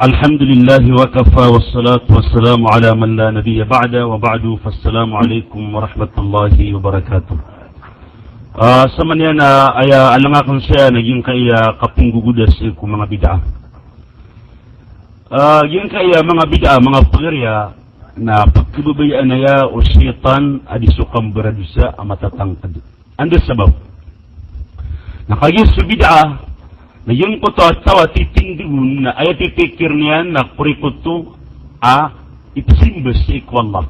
الحمد لله وكفى والصلاة والسلام على من لا نبي بعد وبعد فالسلام عليكم ورحمة الله وبركاته. Samaniana aya alangakan saya naging kaya kapunggugudas ko mga bid'ah. Yung kaya mga bid'ah, mga pagirya na pagkibubayaan na ya o syaitan adisukang beradusa amatatangkad. Ando sabab. Nakagis sa bid'ah na yung ko to at tawa titingdigun na ay tipikir niyan na kurikot to ipsimbas sa ikwallah.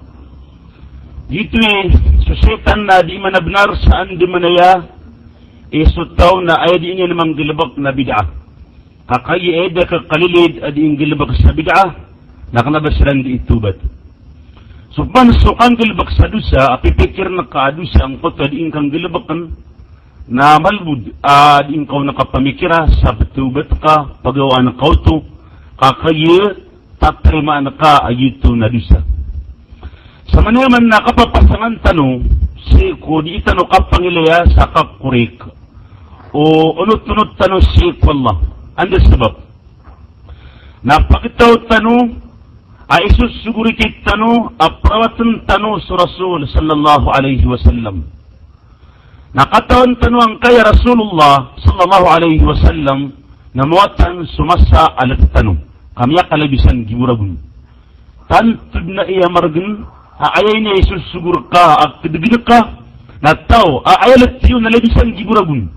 Dito so setan na di manabnar saan di manaya isutaw na ay di niya namang gilabak na bid'ah. Kakay eda kakalilid adi yung gilabak sa bid'ah nakanabasiran di itubat. So kang gilabak sa dusa apipikir na kaadusa ang koto di yung kang gilabakan na malbud di ikaw nakapamikira sa batubat ka pagawa ng kauto kakaye tatrimaan ka ayito na dusa. Sa maniman na kapapasangan tanong si ko di itano kapangilaya sa kakurik o unot-unot tanong si Allah. Ando sabab napakitaw tanong ay isusugurit tanong aprawatan tanong sa Rasul sallallahu alaihi wasallam. Nakataon tanong kaya Rasulullah sallallahu alaihi wasallam na muwatan sumasa alat tanong kami kalabisan giburabun tantod na iya margan ayay na isusugur ka at kidigil ka na tao ayalat tiyo na labisan giburabun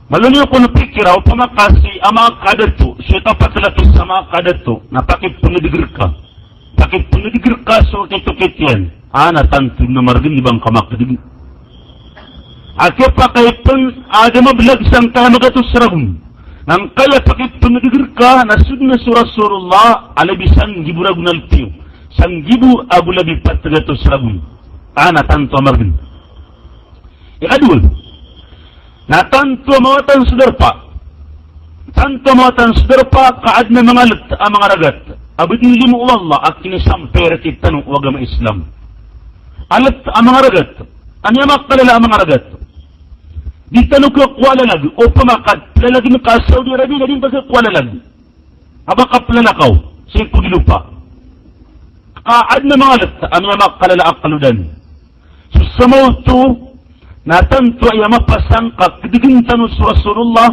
malunyo ko na pikira o pamakasi ama kadato siya tapatalapis sa mga kadato na pakipunadigir ka so kitukit yan natantod na margan ibang kamakadigil Ako pa kayo pang mablag sang kamagatos sarabun. Nang kaya pakit panadigir ka, nasud na sa Rasulullah, alabisan giburagun alpiyo. Sang gibu abulabi patagatos sarabun. Natanto amargin. Ikadul, natanto mawatan sudarpa. Tanto mawatan sudarpa, kaad na mga ragat. Abidin limu Allah, at kinisamper titanong wagama Islam. Alat ang mga ragat. Anyamak kalala ang mga ragat. Di tanong ko kuwala lagi o pamakat lalagi ng ka Saudi Arabia na din ba kuwala lagi abakap lalakaw sa ikudilupa kaad na mga lata ang mga makalala akaludan so sa mauto natanto ay mapasang kakidigin tanong sa Rasulullah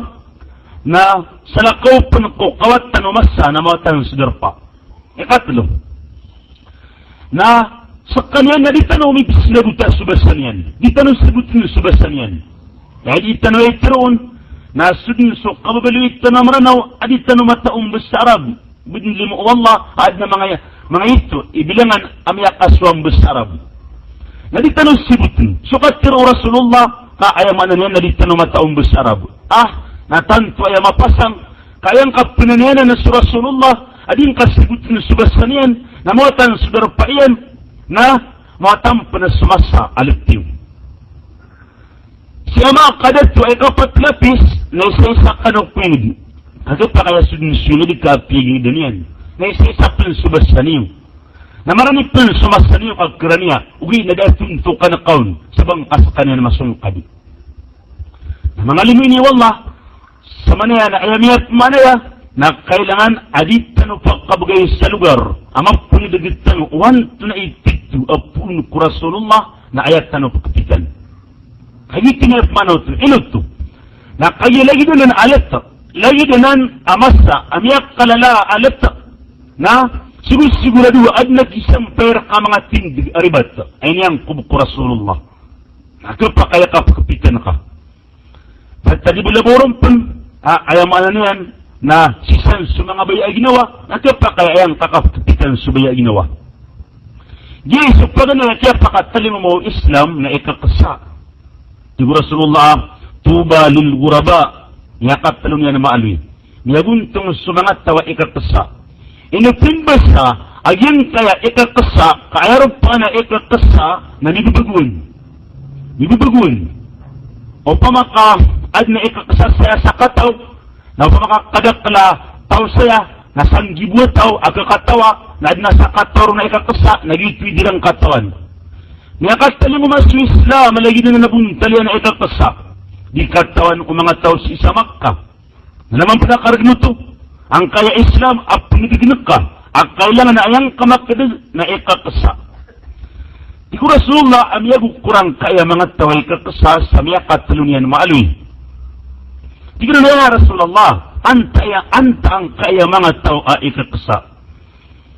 na salakaw ko kawat tanong masa na mga tanong sudarpa ikatlo na sa kanya na di tanong may sinaguta subasan yan di tanong sagutin subasan yan Jadi tanong ay tiroon, nasudin so kababaluit tanong maranaw, adi tanong mataong basa Arab. Bidin limu Allah, ad na mga ito, ibilangan amyak aswang basa Arab. Nadi tanong sibutin, sukat tiro Rasulullah, kaayamanan yan, nadi tanong mataong basa Arab. Natanto ay mapasang, kayang kapinanianan na si Rasulullah, adin kasibutin subasan yan, na mawatan sudarpa yan, na mawatampa na sumasa aliptiw. Siya mga kadato ay kapatlapis na isa-isa kanong Kasi pa kaya sunod ikapiging din yan. Na isa-isa pinsubasan niyo. Na marami pinsubasan niyo kagkiraniya. Ugi na dahil tunto ka na kaun sa bangkas ka na masungkadi. Na mga limini wallah sa manaya na ayamiyat manaya na kailangan adit no pagkabagay sa lugar. Amap punidagit tanong wanto na ititu apun ku Rasulullah na ayat tanong pagkapitan. Kaya tinap manaw ito, inuto. Na kaya lagi doon alat, lagi doon amasa, amiyak kalala alat, na sigurado ad nag-isamper ka mga tindig aribat, ay niyang kubuk Rasulullah. Ako pa kaya kapakapitan ka. At tadi bulaborong pun, ayaman na yan, na sisan sa mga baya ginawa, ako pa kaya ang kakapakapitan sa baya ginawa. Yes, so pag na kaya pakatalim mo Islam na ikakasa, Tigo Rasulullah, tuba lil guraba, yakap talong yan na maalwi. Niyaguntong sumangat tawa ikakasa. Inupimbasa, agyan kaya ikakasa, kaayarap pa na ikakasa, na nibibagun. O pamaka, ad na ikakasa saya sa kataw, na pamakakadakala, tao saya, nasang gibuwa tao, agakatawa, na ad nasa kataw na ikakasa, nagitwidirang katawan. Niyakatali mo mas Islam, malagi na nabuntalian na ikakasa. Di katawan ko mga tao sa isa Makkah. Na naman pa nakaragno to. ang kaya Islam ap nigiginig ka, ang kailangan na ayang kamakadal na ikakasa. Iku Rasulullah amiyagu kurang kaya mga taway kakasa sa miyakat talunian maaloy. Iku na Rasulullah, anta ang kaya mga tawa ikakasa.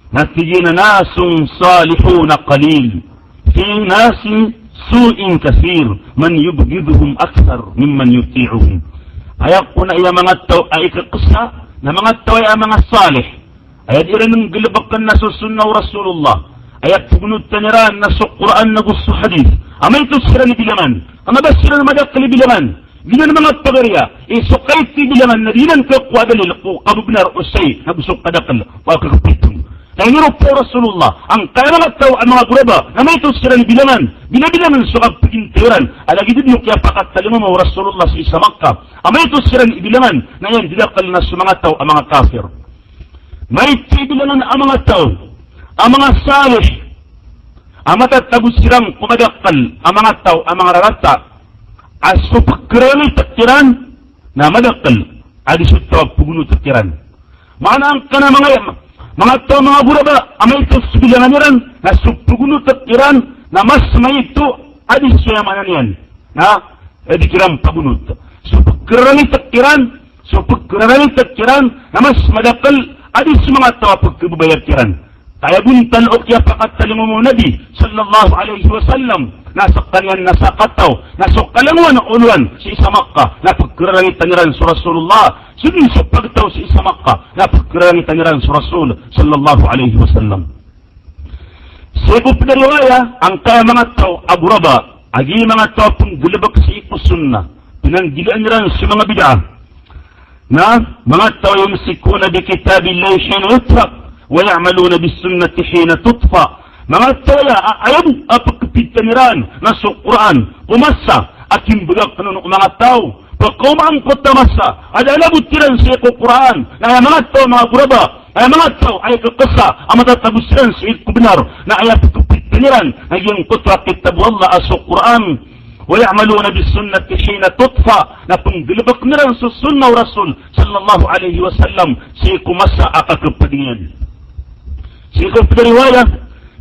Natijina nasung salihuna qalil, fi nasin su'in kathir, man yubgiduhum akthar mimman yuti'uhum. Ayak po na iya mga tawa ikakasa, na mga tawa ay mga salih. Ayat iran ng gilabakan na susunnaw Rasulullah. Ayat pugunod taniran na sa Quran na gusto hadith. Amay ito sila ni bilaman. Ang abas sila na madakali bilaman. Ginan mga pagarya. Isukay ti bilaman na dinan ka kwadalil ko kabubnar usay na gusto kadakal. Wakakapitong. Nangiro po Rasulullah. Ang kaya mga tao ang mga guraba. Amay ito sila ni bilaman. Binabilaman sa kapagintayuran. Alagi din yung kaya pakatalingo mo Rasulullah sa isa Makkah. Amay ito sila ni bilaman. Na yan didakal na sa mga tao ang mga kafir. May tibilaman ang mga tao. Ang mga salih, ang matatago silang kumadakal, ang mga tao, ang mga rarata, as supagkarami tatiran, na madakal, adisot tawag puguno tatiran. Manang ka na mga tao, mga buraba, ang may ito sibilangan niran, na supuguno tatiran, na mas may ito, adisot yamanan yan, na edikiram pagunot. Supagkarami tatiran, na mas madakal, adisot mga tao pagkababayat tiran. Kaya buntan o kaya pakatalingo mo Nabi sallallahu alaihi wasallam nasa kanyan nasa kataw nasa kalangwan ng unuan sa isa Makkah na pagkararangitan niran sa Rasulullah sudin sa pagtaw sa isa Makkah na pagkararangitan niran sa Rasul sallallahu alaihi wasallam. Sa ikot na riwaya ang kaya mga tao aguraba agi mga tao pong gulabak sa ikusunna pinanggilaan niran sa mga bid'ah na mga tao yung sikuna di kitabillahi hina yutrak ويعملون بالسنة حين تطفى mga taya ayam apagkapitaniran na sa Quran umasa aking bagak ng mga tao pagkumangkot na masa at alabutiran sa Quran na ay mga tao mga kuraba ay mga tao ay kakasa ang matatabusiran sa kubinar na ay apagkapitaniran na yung kutra kitab Allah sa Quran ويعملون بالسنة حين تطفى napanggalabak niran sa sunna Rasul sallallahu alaihi wasallam sa kumasa akakapadiyan. سيكون في الرواية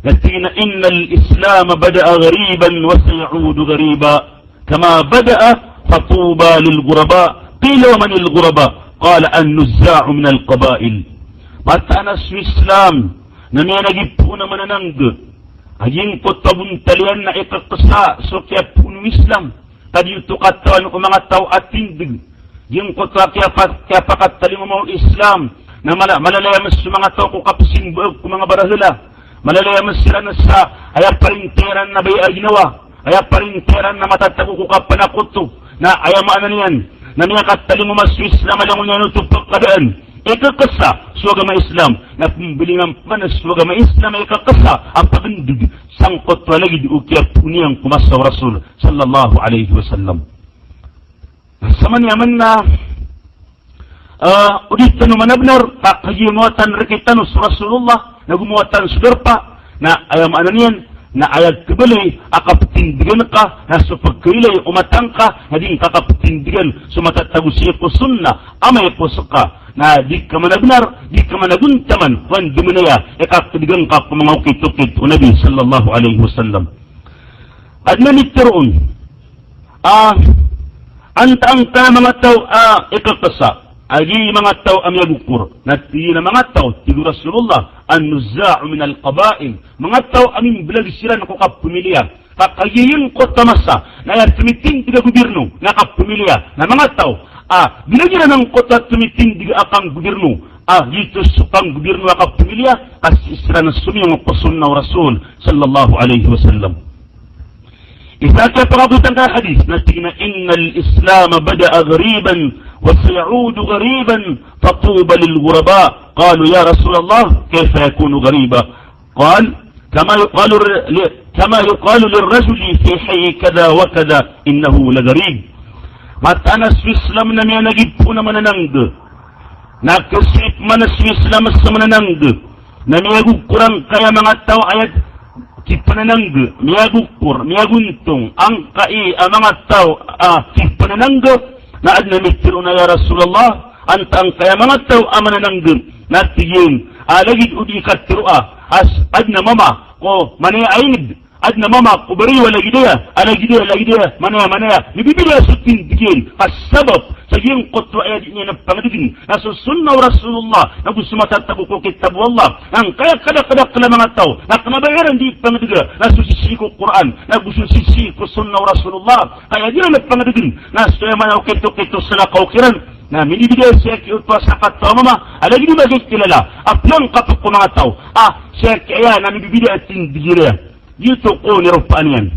التي إن الإسلام بدأ غريبا وسيعود غريبا كما بدأ فطوبى للغرباء قيل ومن الغرباء قال النزاع من القبائل متى نسو إسلام نمينا جبون من ننگ أجين قطبون تليان إقاقصاء سوكيبون إسلام قد يتقطعن أمغتاو أتندق جين قطع كيا فقط تليان الإسلام na malalayamas sa mga tao kung kapasin kung mga barahila. Malalayamas sila na sa ayaw pa rin teran na bayay ginawa. Ayaw pa rin teran na matatago kung kapanakoto. Na ayaw maanan yan. Na niya kataling umaswis na malangon niya nung pagkadaan. Ikakasa, suwaga Islam. Na pumbilingan manas, suwaga Islam, ikakasa. Ang pagandig, sangkot walagi di ukya puniyang kumasa wa Rasul sallallahu alaihi wasallam. Sama niyaman na udit tanu manabnar kakajimuatan rekitan Rasulullah nagumuatan sudarpa na ayam ananian na ayag kebeli akapatindigan ka na sa pagkailay umatang ka na di kakapatindigan sumatatagusi ko sunna amay ko suka na di ka manabnar di ka managuntaman wan duminaya ikakadigan ka kung mga ukit-ukit o Nabi sallallahu alaihi wasallam at nanitiroon antang ka mga tao ikakasa agi mga tao am yagukur nati na mga tao tigu Rasulullah an-nuzza'u min al-qaba'il mga tao aming bilagisiran ko kapumilya kakagiyin ko tamasa na tumiting tiga gubirno na kapumilya na mga tao bilagiran ng kota tumiting tiga akang gubirno dito sukang gubirno kapumilya kasi isra na sumiyang pasunna Rasul sallallahu alaihi wasallam. إذا كفرت الحديث نتينا إن الإسلام بدأ غريبا وسيعود غريبا فطوبى للغرباء قالوا يا رسول الله كيف يكون غريبا قال كما يقال للرجل في حي كذا وكذا إنه لغريب ما تنس في إسلام نمي نجيبون من ننگ نكسيب من في إسلام السمن ننگ نمي يقول قرآن كيا من التو آيات kipananang miyagukur miyaguntong ang kai mga tao kipananang na adnamitiro na ya Rasulullah antang kaya mga tao amana nanggum natigin alagid udi katrua as adna mama ko manaya ainid adna mama ko bari wala gidaya alagidaya manaya nibibila sutin digin as-sabab saying qutwa ayat niya na pangadigin naso sunna Rasulullah na gusto matatago ko kitab wallah ang kaya kada mga tao na kanabayaran di pangadiga naso sisi ko Quran na gusto sisi ko sunna Rasulullah kaya di na pangadigin naso yaman ako kito sa nakaukiran na minibigay siya kiutwa sa kataw mama alagi di magiging kilala aplang kapag ko mga tao siya kaya na minibigay at tindigirya dito ko nirupaan yan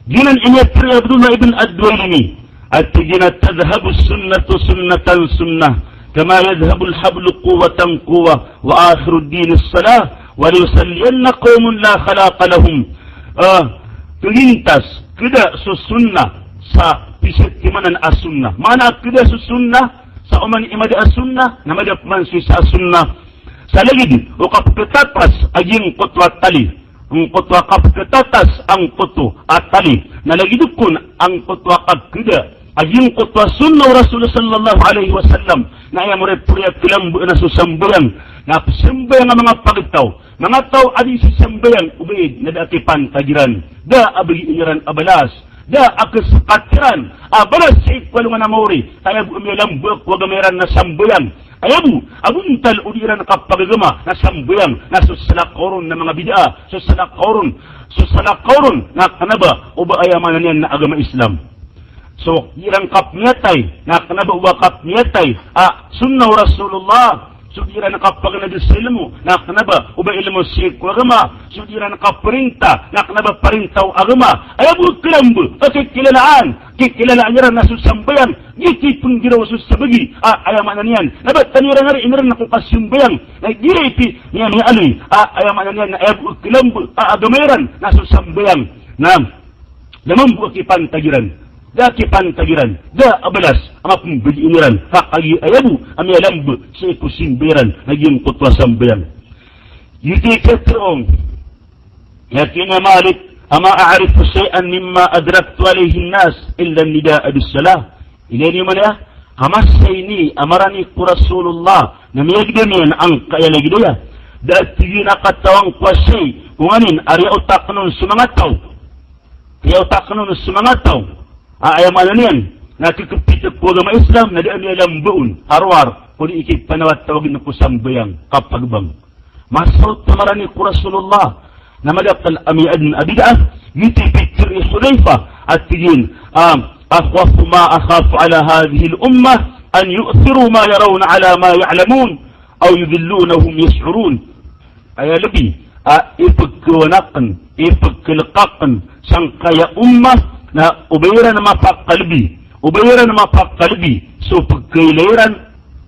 ginan inyatri Abdullah ibn Ad-Duwailimi at gina tadhabu sunnatu sunnatan sunnah kama yadhabu alhablu quwatan quwa wa akhiru din as-salah wa yusalliyanna qawmun la khalaqa lahum tulintas kada sunnah sa pisit timanan as-sunnah mana kada sunnah sa uman imadi as-sunnah na madapman sa as-sunnah sa lagid o kapitatas aging kutwa tali ang kutwa kapitatas ang kutu at tali nalagidukun ang kutwa kapkida aging kutwa sunna Rasulullah sallallahu alaihi wasallam na iya murepurya kilambu na susambayang na sambayang ang mga pagitaw mga tao adi susambayang ubaid na datipan tagiran da abagi inyaran abalas da akasakatiran abalas sa ikwalungan na mauri kaya umilang buwak wagameran na sambayang ayabu abuntal udiran kapagagama na sambayang na susalakoron na mga bid'a susalakoron na kanaba uba ayaman niyan na agama Islam so irang kapniyatay na kanaba uba kapniyatay sunna Rasulullah sudiran na kapag nag-isilmo na kanaba uba ilmo sikwa agama sudiran na kaprinta na kanaba parintaw agama ayabu kilambu kikilalaan niya na susambayan gitipong giraw susabagi ayaman na niyan nabat tanira nga rin na kukasumbayang nagdiripi niya niya aloy ayaman na niyan na ayabu kilambu agameran na susambayang na lamambu akipantagiran da abalas ang apong iniran kakagi ayabu amya lambu sa ikusimbiran naging kutwa sambayang yuti katrong yakina malik ama a'rifu shay'an mimma adraktu alayhi an-nas illa an-nida'a bis-salah inani mana amasayni amarani ku Rasulullah na miyagdamin ang kayalagidaya dahil tigina katawang kwasay kung anin ari utak nun sumangat tao ayam ano niyan nakikipitip po ng Islam na daan niya lambuon harwar kung ikip panawat tawagin na kusambayang kapagbang masaut tamarani ku Rasulullah na madapal amiadin abida'ah yutipitir Hudayfa at tigin أخوف ما أخاف على هذه الأمة أن يؤثروا ما يرون على ما يعلمون أو يذلونهم يشعرون أي لبي إفكونقن إفكلققن سنقيا أمة na ubayiran na mapaqalbi so pagkailayiran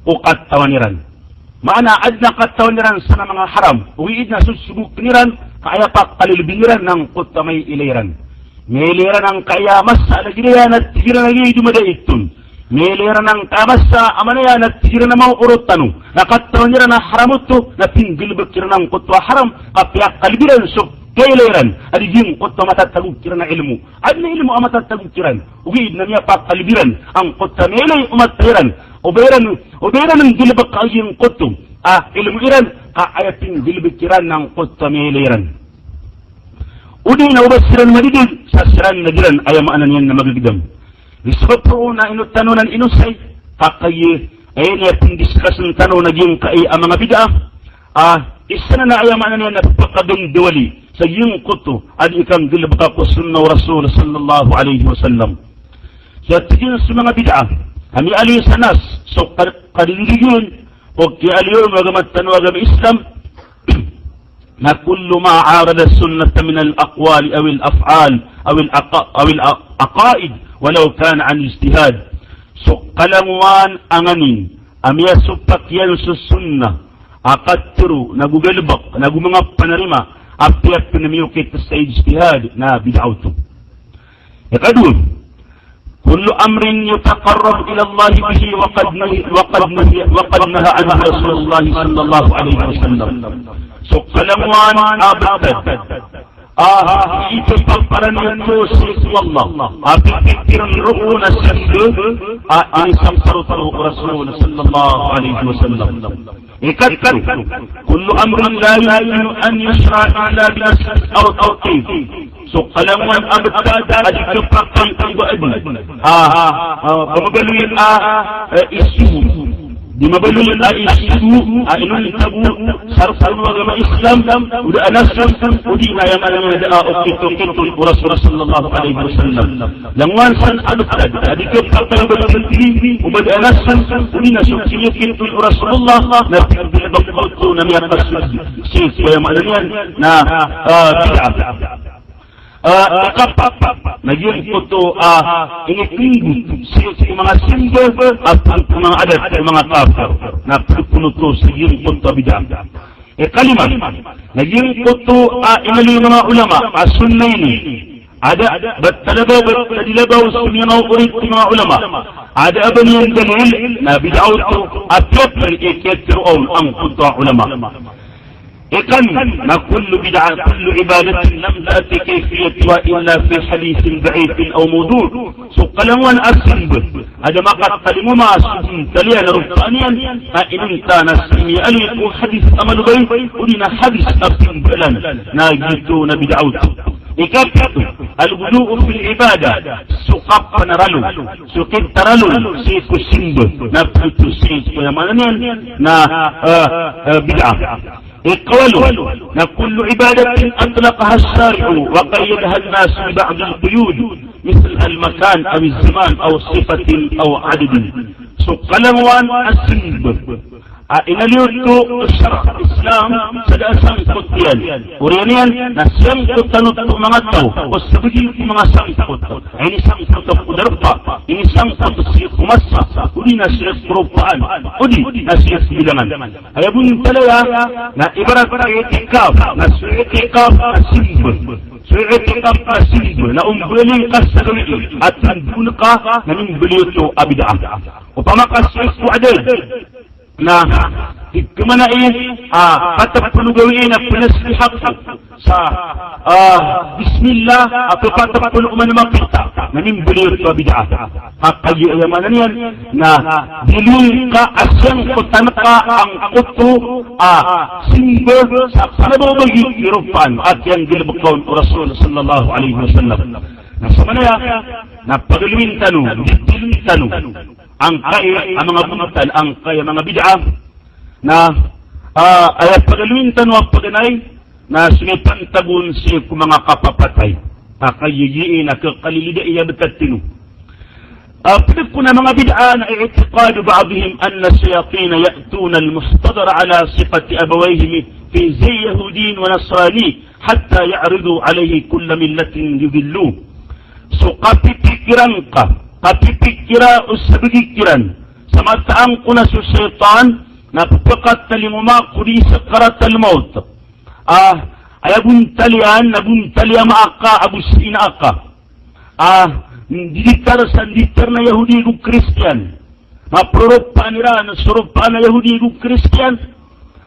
o katawaniran maana ad na katawaniran sa mga haram uwiid na susubuk niran kaya paqalilbiniran ng kutamay ilayiran Meliran ang kaya masa lagiriyan at tigiran na gaya dumadaitun. Meliran ang kamasa amanayan at tigiran na mga urutano. Nakatawan nila na haramuto na pinggilbak kira ng kutwa haram kapiyak kalibiran so kailaran at yung kutwa matatagog kira na ilmu. At na ilmu ang matatagog kiran. Ugiid na niya pakalibiran ang kutwa melay umatayiran. Uberan ng gilbak kayong kutwa. Ilmu iran kaayating gilbak kiran ng kutwa meliran. Udin na ubasiran madidul sa siran na giran ay maanan yan na magagidam. Isbab po na inutanunan inusay kakaye ay niya pindiskas ng tanaw na giyong kaay ang mga bida. Isa na ay maanan yan na pagkadong diwali sa giyong kuto at ikang gilabaka ko sunna Rasul sallallahu alaihi wasallam. Sa tigin sa mga bida kami aliyo sa nas so kadiligyon o kialiyo magamat tanaw agam Islam na kullu ma arada sunnah min al-aqwal aw al-af'al aw al-aqaid walau kana an ijtihad so kalangwan anganin amya supakyan sa sunnah akatru nagugalbak nagumanga panarima apyat pinamiyukit sa ijtihad na bid'atu yakadun kullu amrin yutaqarrab ila Allah bihi wa qad naha anhu Rasulullah sallallahu alaihi wasallam so kalangwan abatad Itu paparan itu Allah. Pikiran ru'un asyadu. Ini samsaru Rasul sallallahu alaihi wasallam. Ikatkan kullu amrin la yumkinu an yusra' illa binas aw tawqif. So kalaman abad adikapkan ibu adi. Pemagaluin isu. Di mabalul isu inun tabu sarfal agama Islam udah anasam udi na yang ada okito Rasul sallallahu alaihi wasallam langwan san adad adikapkan berhenti ubad anasam udi na sukiyo kintu Rasulullah na pinagpapalto na miya kasud siya malanyan na bid'ah Nagyan ko ito initinggot sa mga simbol at mga adat at mga kafir na puno ito sa iyong kontabidang. Kalima, nagyan ko ito inali yung mga ulama, sunnay ni. Ba't talaga dilabaw sa mga ulit ng mga ulama? Ada ba niyang dalil na bid'aw ito at yot na ikitiroon ang kunta ulama? إذن ما كل بدعة كل عبادة لم تأتي كيفيتها إلا في حديث ضعيف أو موضوع سقلوا أسلب هذا ما قد قدموا ما أسلم تليا رفانيا إن كان سمي أليق حديث أمل غير ولنا حديث أسلم بلن ناجيتون بدعوت إكابت الغلو في العبادة سقف نرلو سقف ترلو سيكو سنب نبتو سيكو يمانيا نا بدعة قالوا كل عبادة أطلقها الشارع وقيدها الناس ببعض القيود مثل المكان أو الزمان أو صفة أو عدد سقلوان السنب إن اليوتو الشرع الإسلام سدأسان قطيان وريانيان نسيان قطنطو مغتو والسبجي مغا سانقطو يعني سانقطو قدرقا إني سانقطو سيخ مسا ودي نسيخ قربان ودي نسيخ بلغان هيبون تليا نا إبرات اعتقاف نسيخ اعتقاف السنب سيخ اعتقاف السنب نا أمبلين قصدني أتنبونقا نمين بليوتو أبدع وطما قصيخ وعدل Nah, kemana ini? Kata perlu gawin na pinaslihat sa Bismillah atau kata perlu menemakita namin beliau itu bid'ah. Kaya yaman niyan na dilun ka asyang kutanaka ang kuto simbol sa panababagi irufan at yang dilabakaw Rasul sallallahu alaihi wasallam. Nah, sebenarnya na pagaluin tanong ang kaya ang mga pumutan ang kaya mga bid'ah na ayat pagaluin tanong paganay na sinipantagun si mga kapapatay akayiyin na kakalilida iya betatinu pwede ko na mga bid'ah na i'tiqadu ba'dihim anna shayatin ya'tuna al-mustadar ala sifati abawayhim fi zay yahudiyin wa nasrani hatta ya'ridu alayhi kulla millatin yudilluh so kapipikiran ka kapipikira o sabigikiran sa mataang kuna sa syaitan na papakat talimuma kudi sa karatal maut ayabuntalian nabuntalian maaka abusina aka didiktar sanditar na Yahudi gu Kristiyan maprorupa nila nasurupa na Yahudi gu Kristiyan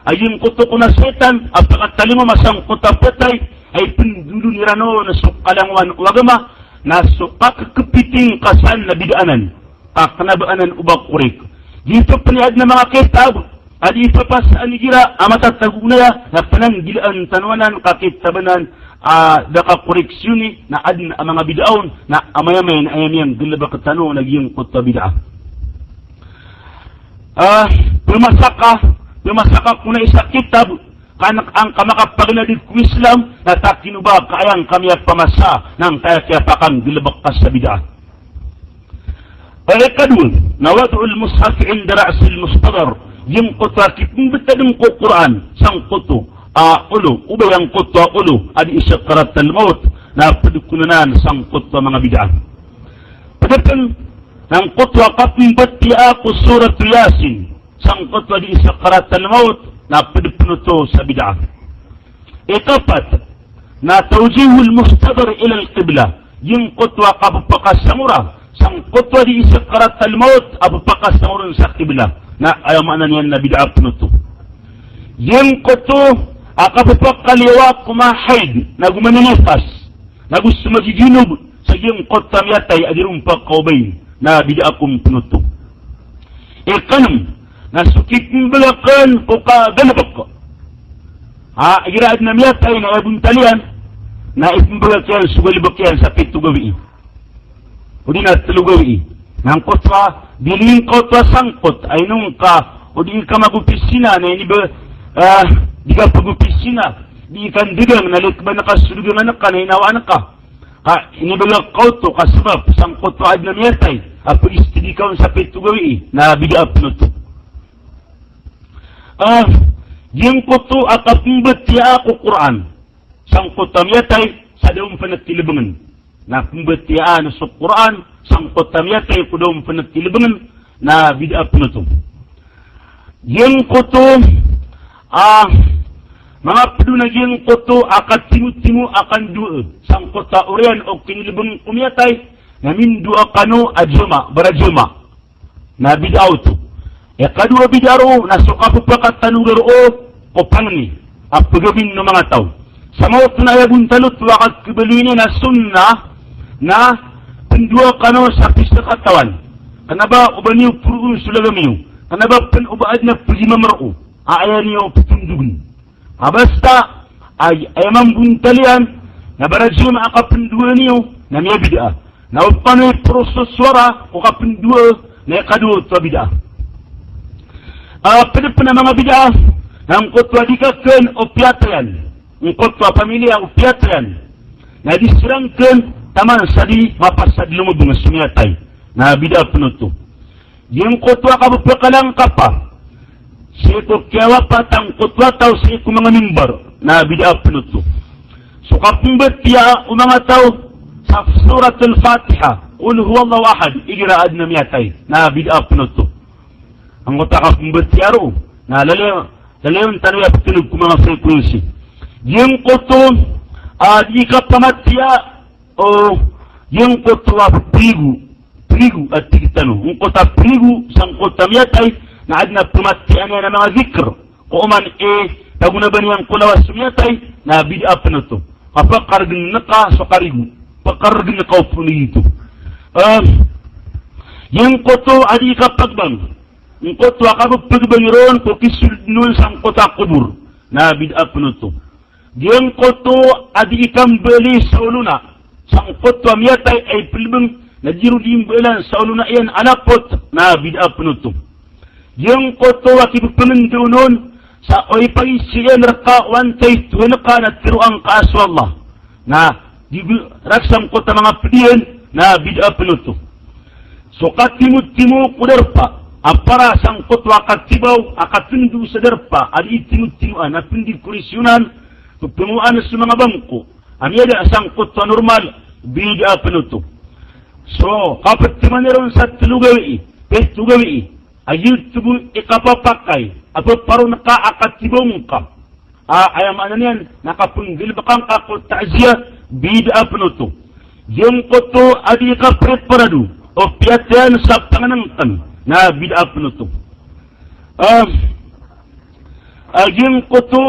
ayun kuto kuna setan apakat talimuma sang kutapatay ay pindulo nirano na sukalangwan wagama nasuka kepiting kasan na bidaanan kanabaanan ubak urik dito paniad na mga kitab at ito pa sa anigira amatataguna na pananggilaan tanwanan kakitabanan dakakoreksyon na adin ang mga bidaon na amayamay na ayamiyang gilabakatano naging kutta bidaa pumasaka kuna isa kitab kanak ang kamakapagnadig ko Islam na takinubag kayang kami at pamasa ng kaya-kayapakang gilabak ka sa bid'ah. Ikadun, nawadul mushaf inda ra'sil mustadar yung kutwa kipong bitadong ko Quran sang kuto ulo, ubayang kutwa ulo adi isa karatal maut na padukunanan sang kutwa mga bid'ah. Padakan ng kutwa kapimbat ako surat Yasin sang kutwa di isa karatal maut na pagpunuto sa bid'ah. Ikapat, na tawjihul mustadar ila al-qibla, yung kutwa kapapakasamura, sang kutwa di isa karat al-maut, apapakasamura sa qibla, na ayamanan yan na bid'ah punuto. Yung kuto, akapapakaliwa kumahaid na gumananifas na gusto magiginob sa iyong kotam yatay adirumpak kaubayin na bidaakum penutup. Ikanam na sukit mbalakan o kaganabak ko. Agiraad na miyatay na abuntalian na imbalakan sugalibakyan sa pitugawi. O di na talugawi. Nang kotwa, diling kotwa sangkot ay nung ka o di ka magupisina na ini ba di ka pagupisina di ikan digang nalikban na kasulugang anak ka na inawaan ka inibalag kauto kasabab sangkot wa ad na miyatay apo istidi ka sa pitugawi na bidaap nuto yung koto akapimbat tiya ako Quran sangkot wa miyatay sa daong panagtilibangan na pimbat tiya na sa Quran sangkot wa miyatay po daong panagtilibangan na bidaap nuto yung koto mga pedunag yung koto akan timu-timu akan dua sang kota urian o kinilibang kumiyatay namin dua kano adjuma barajuma na bidaw to kadua bidaro na sukapupakat tanugar o kopangni at pagawin ng mga tao sa mawat na ayagun talot wakat kibaluin na sunna na pendua kano sa pista katawan kanaba ubaniw purun sulagamiw kanaba panubaad na pagimamaro ayan niyo putundugun. Basta ay mambuntalian na barajum akapundua niyo na miya bida. Na upano'y proseswara o kapundua na ikadua ito bida. Pwede pa na mga bida ng kotwa di kaken o piyatayan. Ng kotwa pamilya o piyatayan. Na disirangken taman sadi mapasad lumubong na sumiyatay. Na bida penuto. Yung kotwa kabupakalang kapa. Siko kiawa patang kutwa tau siko mga mimbar na bidaap penutup. So kapumbat tiya o mga tao sa surat al-Fatiha ul huwallahu ahad igiraad na miyatay na bidaap penutup. Ang kota kapumbat tiya ro na lalayon tanong patunog ko mga frequency. Yung koto di kapamatya o yung koto prigu at tikitano. Yung kota prigu sang kota miyatay na adna pumatian niya ng mga zikr o man taguna ba niyang kulawas sumiyatay na bid'a penutup kapakargin na ka so karigu pakargin na ka upuni ito yung koto adi kapagbang yung koto akapagbang ron ko kisulnul sang kota kubur na bid'a penutup yung koto adi ikambali sa uluna sang koto amiyatay ay pilbang na jirudim sa uluna iyan anapot na bid'a penutup. Yung koto wakipupunundunon sa oy pagisiyan raka wantay tuwan ka na tiruang kaaso Allah na raksam kota mga pediyan na bid'a penutup. So katimu-timu kudarpa apara sang kotwa katibaw akatundu sa darpa adi timu-timuan na pindi kurisyunan tupimuan sa mga bangko amiyada sang kotwa normal bid'a penutup. So kapag timaneron sa tulugawi petugawi ayun tubo ikapapakai apo paro nakaakatibong ka ayam ano niyan nakapunggil bakang ako ta'ziya bid'a penutup. Yung koto adi ka preparado o piyatan sa panganangkan na bid'a penutup. Yung koto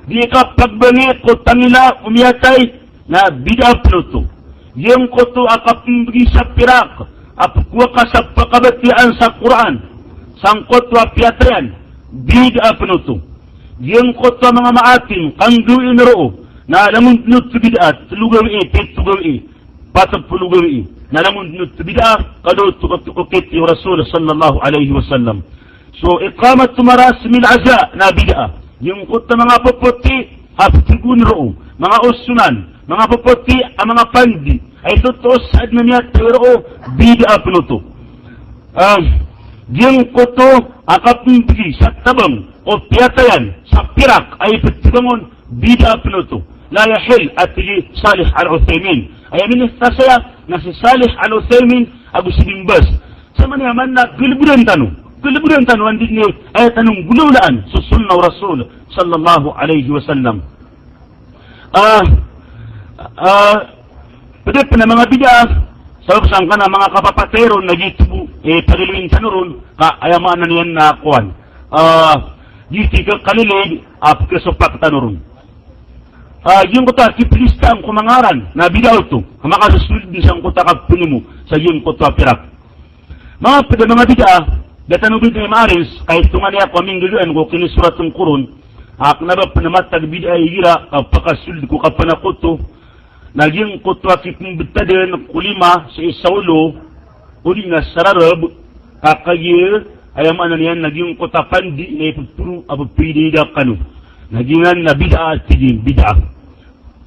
di ka pagbangi ko tangila umiyatay na bid'a penutup. Yung koto akapumbagi sa pirak apukwa ka sa pakabatian sa Quran sang kotwa piyatayan bid'a penutup. Yung kotwa mga maatin kangguin roo na lamun nut bid'at lugawi petugawi patapulugawi na lamun nut bid'at kado tukit yung Rasul sallallahu alaihi wasallam. So iqamat marasim al-aza na bid'a. Yung kotwa mga paputi haptugun roo mga usunan mga paputi ang mga pandi ay totoo sa na niya pero bid'a penutup. Yung koto akapumbagi sa tabang o piyatayan sa pirak ay petibangon bid'a penutup. La yahil at Salih Al-Uthaymin ay aministasaya na si Salih Al-Uthaymin agusibing bas sa maniyaman na giliburan tano hindi niyo ay tanong gululaan sa sunnah Rasul sallallahu alaihi wasallam. Pwede pa na mga bid'a sa usang ka na mga kapapatero nagitubo pagiluin sa nuron ayamaan na niyan na kuwan di tiga kalilig kesopak tanurun. Yung kota kipilista ang kumangaran na bidaw to, makasusunod din sa kota kapunimu sa yung kota pirak. Mga bida, datanubid na maaris, kahit tunga niya ko aming guluan ko kinisurat ng kurun, nabap namatag bida ay gira, pakasulid ko kapanakoto, naging kota kipingbitadin kulima sa isaulo, uli nga sararab, kakagir, ayam ano niyan, naging kota pandi na ipagpuro abapidida kanu. Nagingan na bida at tiging bida.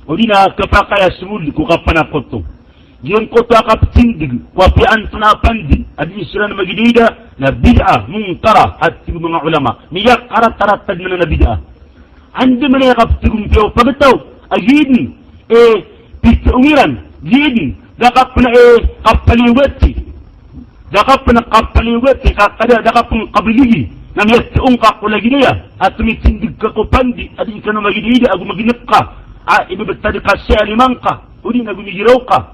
O di na kapakaya sumuli ko kapanakot to. Yung koto akapatindig, wapian to na pandi, at isra na magidida na bida, mungtara at tigong mga ulama. Niyak karat-karatag na bida. Andi man na kapatigong tiyo, pagataw, agidin, pituungiran, gidin, dakap na kapaliwati. Dakap na kapaliwati, dakap na kabiligi. Nang yationg kakulagi niya, at tumitindig ka ko pandi, at ika na magidida, ag maginip ka. Ibibigtadi ka siya limang ka, uli na gumigiraw ka.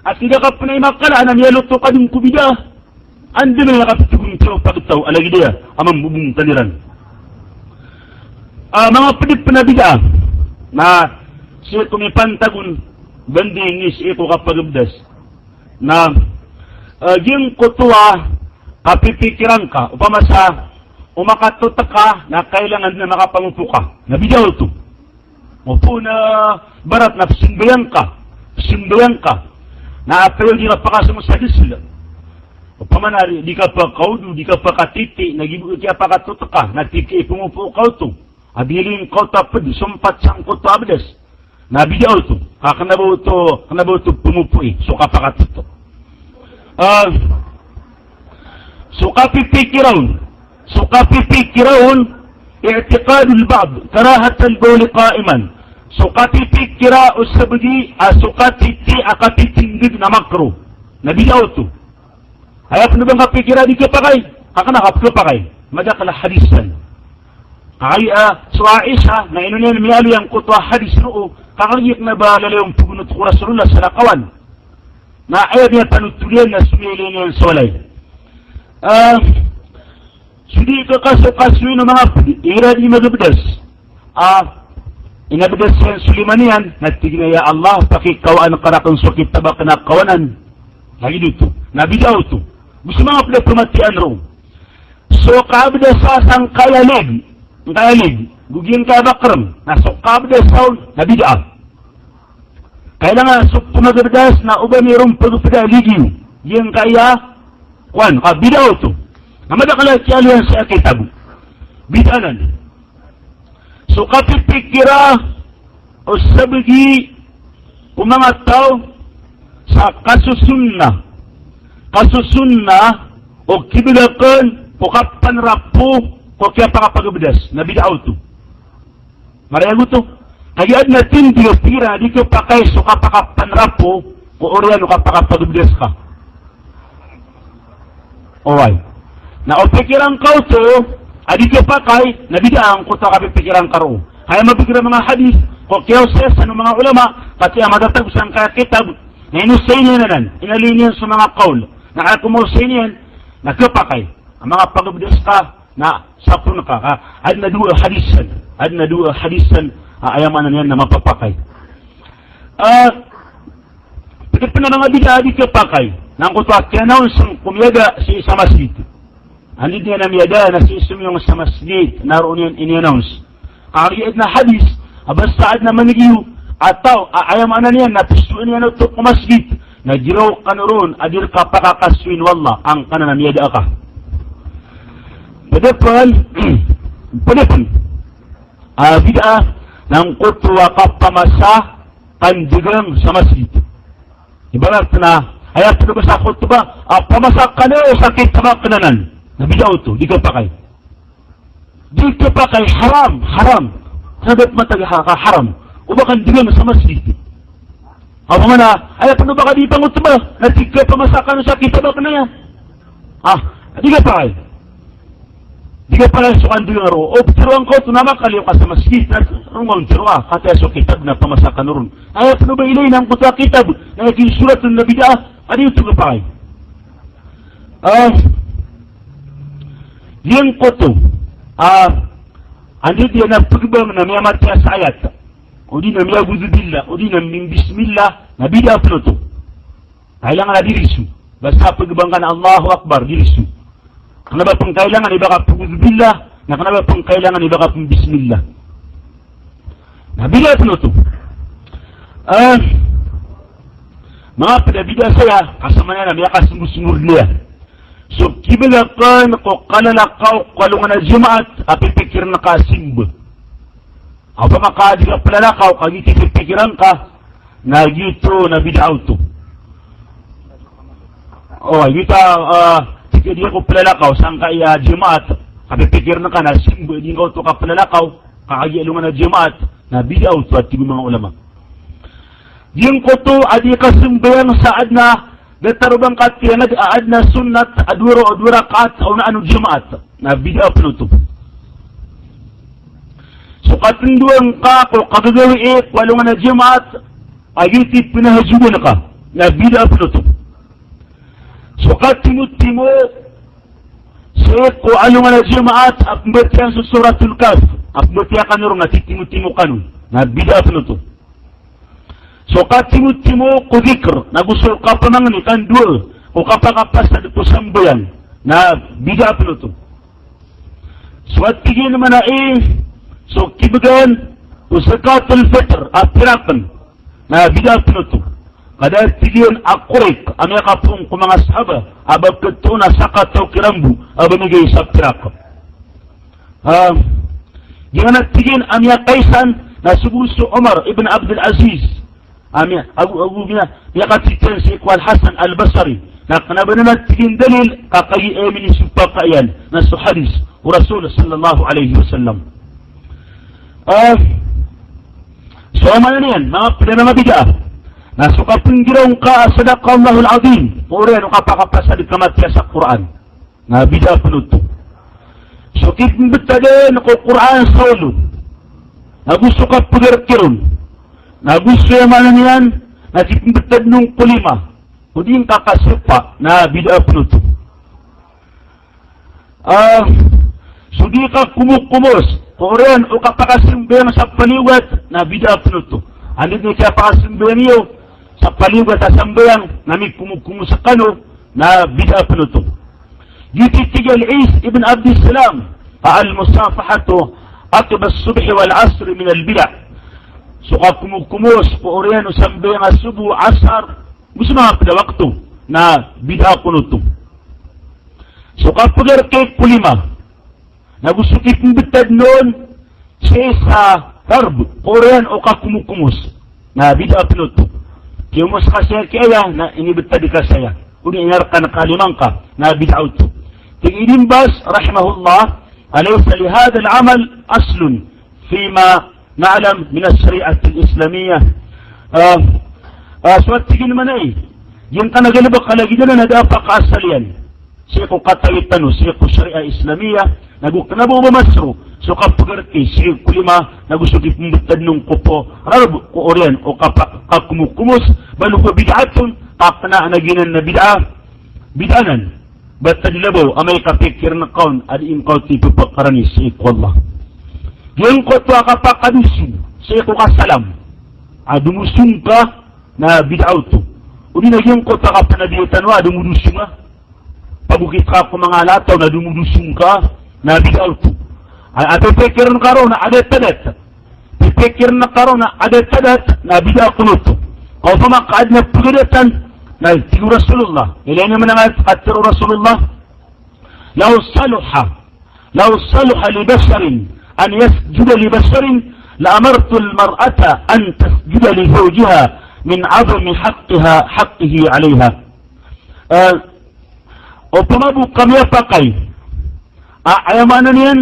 At hindi ka pa na imakala, namiyaluto ka din kubida. Andi na nakapitugong tiyo pagtaw, alagi niya, amang bubong taliran. Mga pinip na bida, na siya kumipantagun, banding is ito kapagabdas, na yung kutuwa, kapipikiran ka, upamasa, umakatuta ka, na kailangan na makapangupo ka. Nabidaw ito. Opo na barat na simbayan ka, na apayo di na pakasa mo sa disla. O pamanari, di ka pa kaudu, di ka pa katiti, nagibig ka pa katuto ka, natiki pumupo ka ito. Abiling ka tapad, sumpat sang ko abdes. Nabidaw ito, kanabaw ito pumupo so ka pa katuto. So kapipikiraon, i'tiqadul ba'd, karahatal bawli qa'iman. Sukatipikira usabdi asukatiti akatitindig na makro. Nabidaw to. Hayap na bang kapikira di ka pakay? Kakanakap ka pakay. Madakala hadisan. Ay so Aisha na inunin miyalo yung kutwa hadis roo. Kakagik na ba lalayong pugunot ko Rasulullah sa lakawan. Na ayaw niya panutulian na sumili niya yung solay. Sudi ka kaso-kasuin ng mga ira di magabdas. Inabdas yan Sulimanian, natigna ya Allah, pakikawan ka na kung sukit tabak na kawanan. Lagi dito, nabidaw ito. Gusto mga pala pumatian ro. So, kabda sa sang kayalig, gugin ka bakram, naso kabda sa nabidaw. Kailangan so pumagabdas na uba mayroong pagpaligin. Yung kaya, kabidaw ito. Namadakala kiyalian sa kitab. Bidanan. So kapipikira o sabigi kung mga tao sa kasusunna o kibilakan o kapanrapo o kaya pakapagabdas na bidaw ito. Marayago ito. Kaya natin tira di ka pakay so kapakapanrapo o oriyan o kapakapagabdas ka. Alright. Na o pikiran ka ito, adi ka pakay, nabidaang ko ito kapipikiran ka ro. Kaya mabigira mga hadis, o kiyoses, ano mga ulama, pati ang madatag sa kaya kitab, na inusay niya na nan, inalinian sa mga kaul, nakakumusay niyan, nagkapakay. Ang mga pagabdas ka, na sapun ka, ad na duwa hadisan, ayaman na niyan na mapapakay. Pagkat pa na mga bida, adi ka pakay, nang ko ito, kaya-announce kumiyaga sa isa masjid. Andid niya na miyada na si Isum yung sa masjid, naroon yun ini-announce. Ang iad na hadis, abastaad na manigiw, ataw, ayam ana niyan, napistuin niya na ito ku masjid, na jiraw ka naroon, adir ka pakakaswin wallah, ang kanan na miyada ka. Padapal, bida, ng kutwa kapamasa, kandigang sa masjid. Ibarat na, ayat na ba sa kutwa, pamasak ka na o sakit sa kananan. Nabidaw ito, di ka pakay. Di ka pakay, haram. Sabat matagaha ka, haram. Ubakan digan sa masjid. Ako nga na, ayat na ba ka di pangot ba? Natig ka pamasakan sa kitabak na yan. Di ka pakay. Di ka pakay sukan digan ro. O, tiruan ko, tunama ka liyo ka sa masjid. Rumang tiruwa, kaya so kitab na pamasakan ron. Ayat na ba ilay ng kuta kitab, na yung surat ng nabidaa, adi ito ka pakay. Yung koto, andi dia na pegbang na miya matias ayat. Udi na miya guzubillah, udi na min bismillah, na bida penutup. Kailangan na dirisu. Basta pegbangkan Allahu Akbar, dirisu. Kenapa pengkailangan ibaka guzubillah, na kenapa pengkailangan ibaka bismillah. Na bida penutup. Mga pinabida saya, kasamanya na miya kasungur-sungur dia. So, kibalakan ko kalalakaw kalungan na Jumaat, apipikir na ka simba. Apa makaadi ka palalakaw, kagitipikiran ka, na gito na bidaaw to. Gita, di ko palalakaw, saan ka iya Jumaat, apipikir na ka na simba, di ka to ka palalakaw, kakagialungan na Jumaat, na bidaaw to at tibi mga ulama. Yung ko to, adi ka simbayang saad na, Betarubang katiyanad aad na sunnat adwara kat o na ano Jumaat na bida penutup. So katunduan ka ko kagagawi walungan na Jumaat agiti pinahajugan ka na bida penutup. So katimut-timo so ko alungan na Jumaat apmbatiyan sa suratul Kahf apmbatiyan kanurong na titimut-timo kanu na bida penutup. So katimut-timo ko zikr, nagusul ka pa mga kan dua, o kapakapas na dito sambayan, na bida penutup. So at tigin naman na so kibagan, o zakatul fitr, apirakan, na bida penutup. Kada tigin akurik, amya kapung ko mga sahaba, abab kato na sakat o kirambu, abanigay sa apirakan. Gimana tigin amya kaisan, na subuso Umar ibn Abdul Aziz, Abu Bina yakatikan si Iqbal Hasan al-Basri na kanabanan tigin dalil kakagi amin isupakayan na sa hadis o Rasul sallallahu alayhi wa sallam. So man yan, mga pinamabida na sukapin girong ka sadaka Allahul Azim o rin o kapakapasalit kamatya sa Quran na bida penutup. So kitbitadin ko Quran sa ulod na gusto ka pagirkiron na gusto yaman yan, na tipimbitad nung kulima, o di yung kakasipa na bida penutup. So di ka kumukumos, o rin, o kapakasimbayang sa paliwat na bida penutup. Andit niya kapakasimbayang iyo, sa paliwat at sambayang, na may kumukumos sa kano, na bida penutup. Yutitigil Is ibn Abdissalam, al-musafahatu, atibas subhi wal-asri min al-bida'. So kumukumos po oriyan usambe nga subu asar gusto mga pada waktu na bida penutup. So kapag kay pulima na gusto kipimbitad noon sa harb oriyan o kakumukumos na bida penutup. Kiyumos kasi kaya na inibitad ka saya kung inarka na kalimang ka na bida ito. Tingin bas rahimahullah alaysa li hada al-amal aslun fima na'lam min al-shari'at al-islamiyah. Suat tigin naman ay, yung kanagalabak kalagidan na nadapak kaasalian. Siya ko katalitan, siya ko shari'ah islamiyah, naguknabo mamasro, so kapagarki, siya kulima, nagusto kipumbutad nung kupo, rarab ko oriyan, o kakumukumos, balo ko bid'atun, kakna naginan na bid'anan, ba't tadilabaw, amay kapikir na kaun, adiin kaun tipo pakaranis, ikwallah. Yung ko ito kapakadusin, sa ito kasalam, dumusong ka na bid'aw to. Uli na yung ko ito kapanabiyatan wa, dumudusong ka. Pagukit ka ko mga lataw na dumudusong ka na bid'aw to. At pipikir na karo na adet-adet. Pipikir na karo na adet-adet na bid'aw ko to. Kau pa makaad na pagkadatan na tigo Rasulullah. Ilay naman ang atiro Rasulullah. Lau saluha li basharin أن يسجد لبشر لأمرت المرأة أن تسجد لزوجها من عظم حقه عليها. Opamabu kami pakai ayamanan yan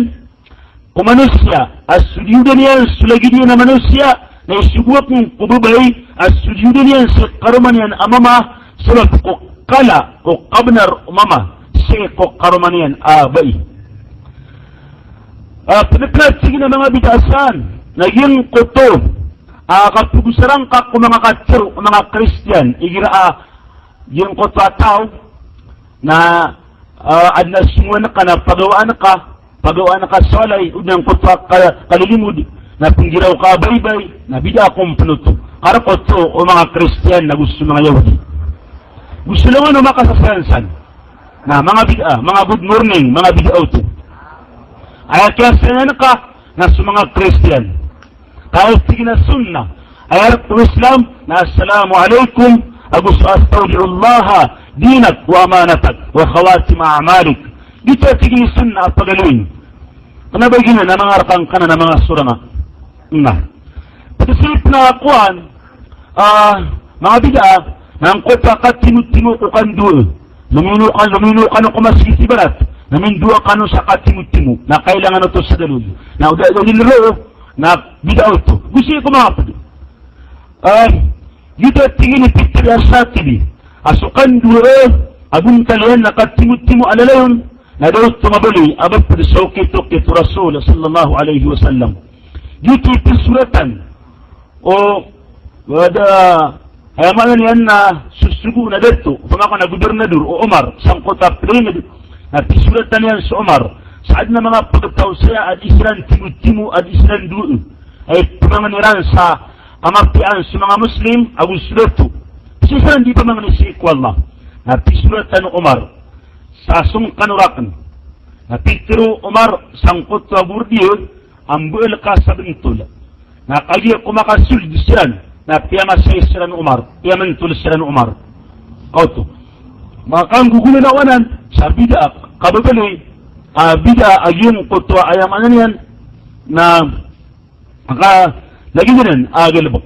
kung manusia as-sujudan yan sulagi niya na manusia na isugwap ng kubabay as-sujudan yan sa karuman yan amama sulat ko kala ko kabnar umama siya ko karuman yan abay. Pinagplat sige na mga bitasan naging kuto kapugusarang ka kung mga katsiro o mga Christian igira yung kuto ataw na adnasungan ka na pagawaan ka pagawa na kasalay, unang kutwa kalilimod, na pinggiraw ka baybay, na bida akong pinuto. Karakot to, o mga Kristiyan na gusto mga Yahudi. Gusto naman o makasasansan, na mga bida, mga good morning, mga bida auto. Ay kaya sanan ka, na sa mga Kristiyan. Kahit sige na sunna, ay harap ng Islam, na assalamu alaikum, agus astaudi'ullaha, dinak wa amanatak, wa khawatim a'malik. Dito sige sunna at pagaluin. Kanabay gina na mga rakang ka na mga suranga. Pagkasip na kuhan, mga bida, nang kota ka timut-timut o kanduo, lumino ka no kumasigit barat, namindua ka no sa katimut-timut, na kailangan ito sa dalul, na udadalilro, na bida ito. Gusto ko mga pado. Dito tingin ni Peter Asatibi, asukan duo, agung kalian na katimut-timut alalayon, na daw tumabali, abad pa sa ukit-ukit Rasul sallallahu alaihi wasallam. Dito suratan, o wada ayamanan yan na susugo na dito pangako na gobernador o Omar sang kota Primed na pisuratan yan sa Omar saad na mga pagkataw siya at isran timu-timu at isran duo ay pamanganiran sa amapian sa mga Muslim agus suleto pisisran di pa mga nisiku Allah na pisuratan Omar sa asong kanurakan na pitiro Omar sang kota Burdiyo ang buel ka sa bintula na kaya kumakasul disiran na piyama sa isiran Umar piyaman tulisiran Umar kauto makang gugulo na wanan sa bida kababali bida ayong kutwa ayam anan yan na lagi din agalabok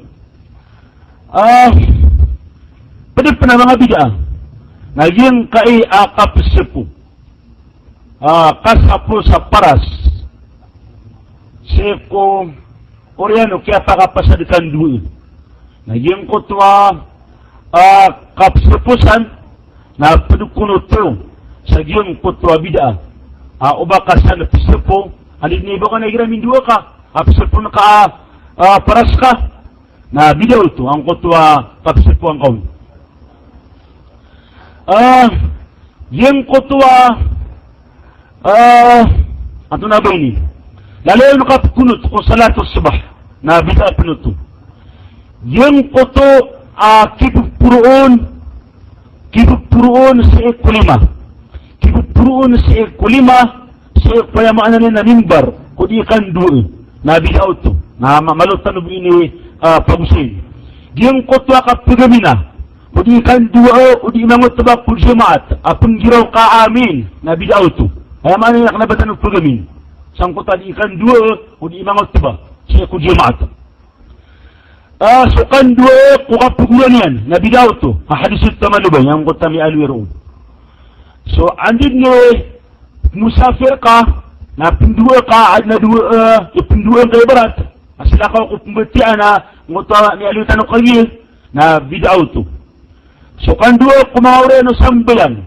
pwede pa na mga bida na yung kai akapisipo kasapo sa paras seko Oriano kaya pakapasadikan duwi. Naging kutwa kapsipusan na padukunuto sa giyong kutwa bida. Uba ka sa napisipo, alinibo ka na igiramin duwa ka, kapsipo na ka paras ka, na bida ito, ang kutwa kapsipo ang kaun. Yung kutwa, ato na ba ini? Lalo yung nakapunot ko salatul subah na bida pinuto. Yung koto kipupuroon sa ekulima. Kipupuroon sa ekulima sa payamaan na mimbar kudi kan duo na bida auto na malutan ini pamusin. Yung koto kapagamina kudi kan duo udi mangot tabak pul jemaat apun giraw ka amin na bida auto. Payamaan na kanabatan ng pagamin. Sangkutan ikan dua, kudi imangot tiba, siya kudi jemaat. Sukan dua, kukapugulan yan, nabidaw to, hadisut tamalubay, yang kota mi alwiro. So, andin ni, musafir ka, na pindua ka, ad na dua, ipindua ang kaibarat, asila ka kupumbatian na, ngota mi alwitan o kayi, na bidaw to. Sukan dua, kumawari no sambayan,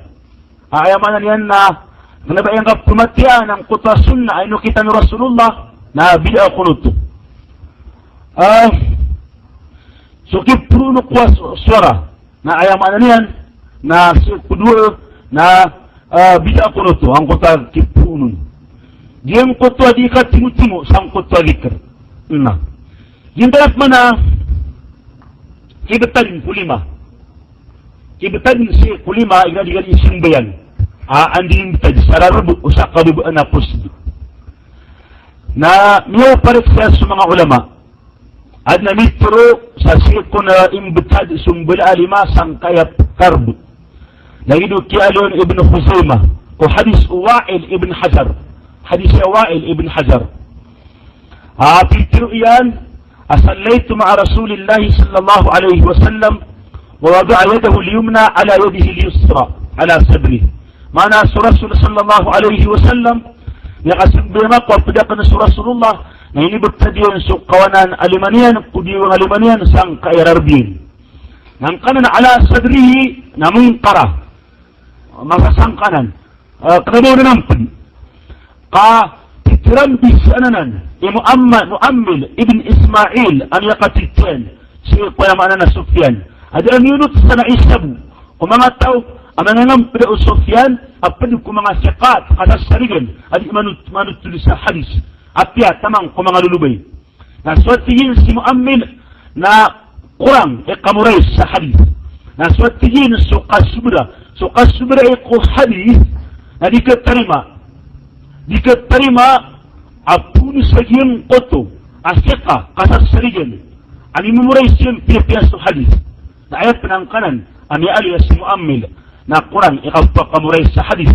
ayamanan yan na, nabayang ka pumatian ng kutwa sunna ay nukita ni Rasulullah na bida kunuto. So kipruno kwa suara na ayaman niyan na kedua na bida kunuto ang kutwa kipruno. Diyan kutwa di ka timu-timu sang kutwa likar. Yung dapat mana kibatan kulima. Kibatan si kulima igadi-gadi simbayan. Andin taj sararubut usak kabubuan na pusdi. Na miyaw parit sa mga ulama. Ad na mitro sa siko na imbitad sumbula lima sang kayap karbut. Lagi do kialon ibn Khuzaimah o hadis Wa'il ibn Hajar. Hadis Wa'il ibn Hajar. Pitro iyan asallaytu ma'a Rasulillahi sallallahu alayhi wa sallam wa wada'a yadahu liyumna ala yadihi liyusra ala sadrihi. Mana Rasul sallallahu alaihi wasallam nakasabima ko padakan sa Rasulullah na inibot sa diyon sa kawanan alimanian kudiwang alimanian sang kairarbin nang kanan ala sadrihi namun para makasang kanan kanabaw na nampun ka titiram bisananan Muammil ibn Ismail ang yakatitian si payamaan na Sufyan ada ang yunot sa naisabu o mga tao amanangam pada Sufyan apa di ku mga siqat kada sarigan adi manut tulis hadis apia tamang ku mga lulubay na suwatihin si muammil na kurang kamuray sa hadis na suwatihin suqa subra ku hadis na dikatarima apun sagiyan koto asiqa kada sarigan ani memuray siyang pia-pia sa hadis na ayat penangkanan ami ali si muammil na Quran kamuray sa hadis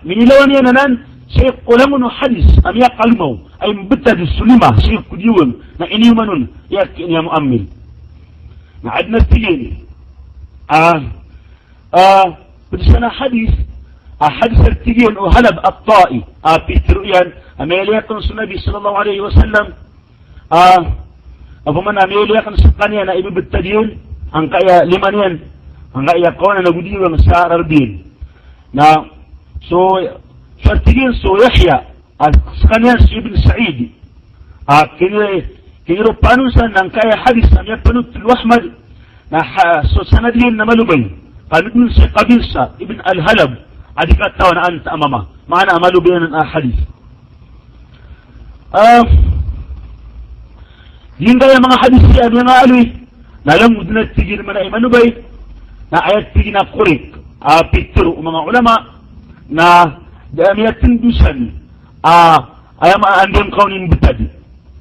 minilawan yan nanan siya kulangon ng hadis ang iya kalmaw ay mbita di sulima siya kudiwan na iniumanon iya kiniya muammil na adna tigin pwede na hadis hadis at tigin o halab at ta'i pitiro yan amayaliyakan sa Nabi sallallahu alaihi wasallam apaman amayaliyakan sa kanya na ibibita diyon ang kaya lima niyan ang kaya ko na nagudiwang sa Arbin na so tigin so Yahya at kanya si Ibn Sa'id kinirupanusan ng kaya hadis na niya panutul Ahmad na so sanadihin na malubay kanudun si Qabilsa Ibn Al-Halab adikataw na anta amama maana malubay ng hadis yung kaya mga hadis siya mga aloy nalamud na tigin man ay manubay na ayat tigin na kurik pituro mga ulama na dami at tindusan ayam andong kaunin betadi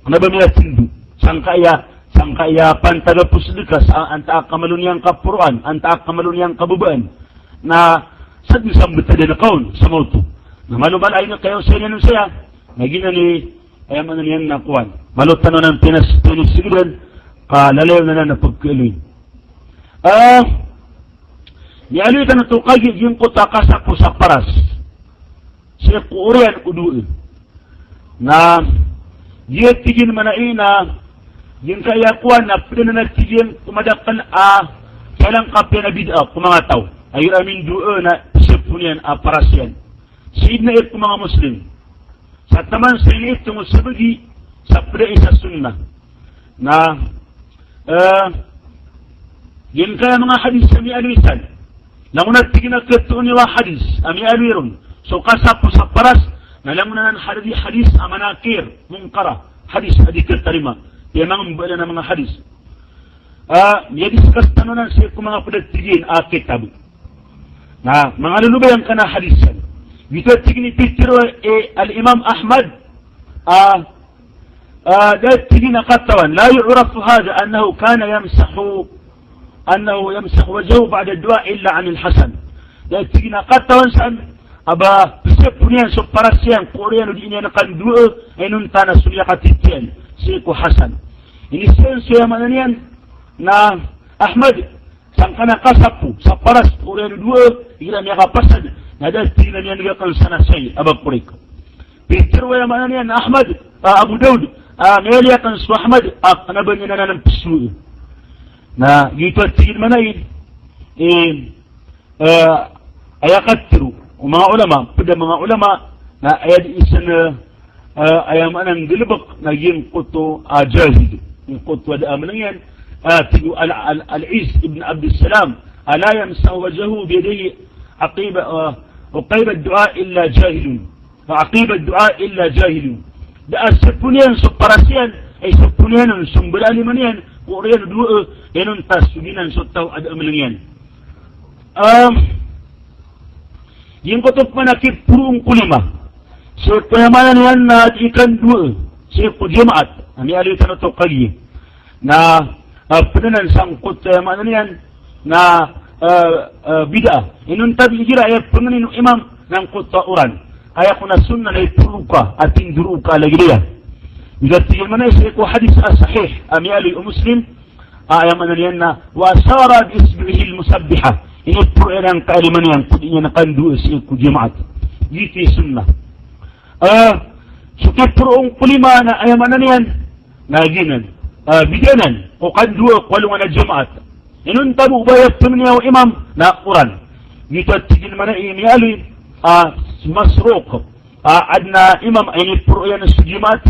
na ba miya tindu sangkaya pantagapuslikas anta akamalun yang kapuruan anta akamalun yang kabubaan na sadisang betadi na kaun sa mauto na maluman ay na kayo sa inyo siya nagina ni ayam ano niyan nakuan malutan na ng pinasigilan kalalayo na napagkailoy nialuy ka na tukagi yung kutakasak po sa paras siya kuurian uduin na yung tigin manaina yung kayakuan na pinanatigin kumadakan kailang kapya na bida kumangataw ay ramin doon na sipunian paras yan siid na ito mga Muslim sa taman sa ito mo sabagi sa pwede isa sunnah na yung kaya mga hadis sa mialuisan lamunat tigina ketuuni wa hadis ami alwirun so kasapu sa paras na lamunan hadis amanakir mungkara hadis adi ketarima memang mbala na mga hadis diskus tanunan sa mga padatigin kitab na mga lulubayan kana hadisan dito tigini pitiro al-Imam Ahmad da tigina katawan la yu'rafu hada annahu kana يمسح وجهه بعد الدعاء إلا عن الحسن تجينا قد تونسان أبا بسيبونيان سوبراسيان قوريان ودينيان قندوء إنون تانا سليقة التين سيكو حسن إن السين سيامانيان نا أحمد سانكنا قصبو سوبراس قوريان ودوء إلا ميغا بسد نادال تجينا نيان يقل سنة سي أبا قريك بيتروا يامانيان أحمد أبو داود ميلي يقل سو أحمد نبنينا نمتسوء na dito at tigil manayin ayakatiro mga ulama pada mga ulama na ayad isan ayaman ang dilibak na yung kuto jahid yung kuto ada aman yan tigo al-Iz ibn Abdussalam ala yamsahu wajahu biyadihi uqayba ad-du'a illa jahilun uqayba ad-du'a illa jahilun da asipunian suparasian ay supunian sumberani man yan Korea dua enun tas suginan so tau ada amalingyan yung kutub manakip purung kulima so payamanan yan na ikan dua so jemaat ami ali tanah to kagi na penanan sangkut payamanan yan na bid'ah enun tabi jira ay pengenin imam ng kota uran ay kuna sunnah ay turuka ating duruka lagi dia يقول من يسرق حديث الصحيح أميالي ومسلم من لأن وأشار بإسبعه المسبحة إن يطرع لأن قال من ينقل إن ينقندوا إسئك جمعة جيتي سنة شكترون قل ما أنا من لأن ناجينا بدنا وقندوا قلوا أنا جمعة إن انتبوا بيفتمني وإمام لا قرآن جيتي من أميالي مسروق adna imam ini peruyan sejimat